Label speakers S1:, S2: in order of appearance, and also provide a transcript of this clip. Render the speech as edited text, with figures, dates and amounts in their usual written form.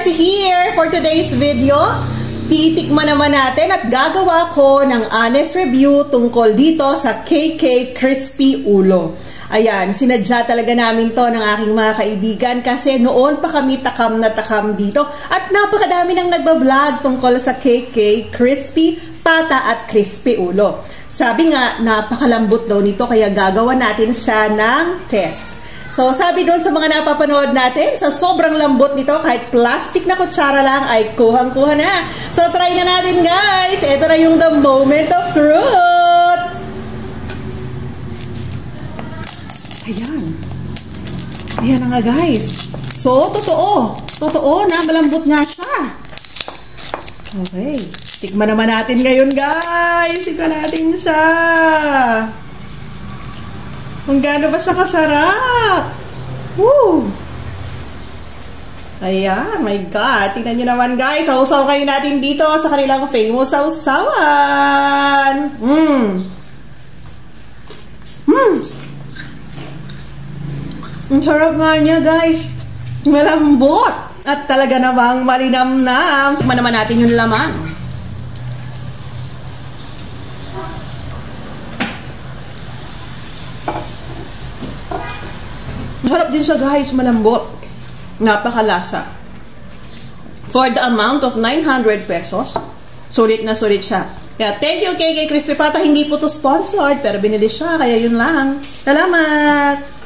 S1: Lassie here for today's video. Titikman naman natin at gagawa ko ng honest review tungkol dito sa KK Crispy Ulo. Ayan, sinadya talaga namin to ng aking mga kaibigan kasi noon pa kami takam na takam dito at napakadami nang nagbablog tungkol sa KK Crispy Pata at Crispy Ulo. Sabi nga, napakalambot daw nito kaya gagawa natin siya ng test. So, sabi doon sa mga napapanood natin, sa sobrang lambot nito, kahit plastic na kutsara lang, ay kuhang-kuha na. So, try na natin, guys. Ito na yung the moment of truth. Ayan. Ayan na nga, guys. So, totoo. Totoo na, malambot nga siya. Okay. Tikman naman natin ngayon, guys. Tikman natin siya. Kung gaano ba siya kasarap. Woo! Ayan, my God. Tingnan nyo naman, guys. Sausaw kayo natin dito sa kanilang famous sausawan. Ang sarap nga niya, guys. Malambot. At talaga namang malinamnam. Tikman naman natin yung laman. Sarap din siya, guys, malambot. Napakalasa. For the amount of 900 pesos, sulit na sulit siya. Kaya thank you KK Crispy Pata. Hindi po to sponsored, pero binili siya, kaya yun lang. Salamat!